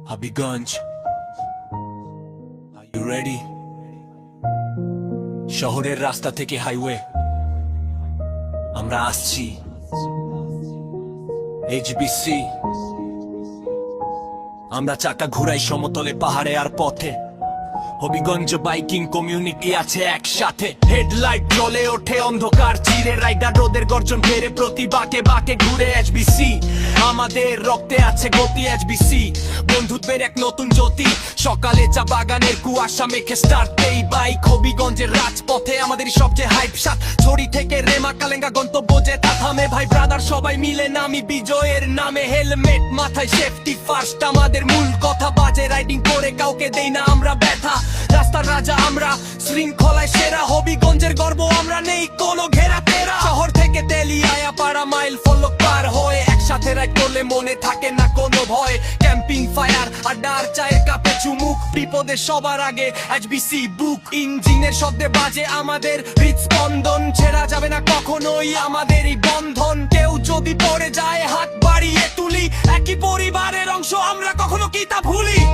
Habiganj, Are you ready? শহরের রাস্তা থেকে হাইওয়ে আমরা আসছি HBC। আমরা চাকা ঘুরাই সমতলে, পাহাড়ে আর পথে। হবিগঞ্জ বাইকিং কমিউনিটি আছে একসাথে। হেডলাইট জ্বলে ওঠে অন্ধকার চিরে, রাইডার রোদের গর্জন ফেরে প্রতি বাঁকে বাঁকে ঘুরে। HBC আমাদের রক্তে আছে গতি। HBC বন্ধুত্বের এক নতুন জ্যোতি। সকালে চা বাগানের কুয়াশা মেখে স্টার্ট এই বাইক। হবিগঞ্জের রাজপথে আমাদের সবচেয়ে হাইপ সাথ। ছড়ি থেকে রেমা কালেঙ্গা গন্তব্য যে তা থামে। ভাই ব্রাদার সবাই মিলে নামি বিজয়ের নামে। হেলমেট মাথায়, সেফটি ফার্স্ট আমাদের মূল কথা। বাজে রাইডিং করে কাউকে দেই না আমরা ব্যথা। রাস্তার রাজা আমরা, শৃঙ্খলায় সেরা। হবিগঞ্জের গর্ব আমরা, নেই কোনো ঘেরা তেরা। শহর থেকে তেলিয়ায়া পাড়া মাইল ফলক পার হয়ে একসাথে রাইড করলে মনে থাকে না কোনো ভয়। ক্যাম্পিং ফায়ার আড্ডার চায়ের কাপে চুমুক, বিপদে সবার আগে HBC বুক। ইঞ্জিনের শব্দে বাজে আমাদের হৃদস্পন্দন, ছেড়া যাবে না কখনোই আমাদের এই বন্ধন। কেউ যদি পড়ে যায় হাত বাড়িয়ে তুলি, একই পরিবারের অংশ আমরা, কখনো কি তা ভুলি?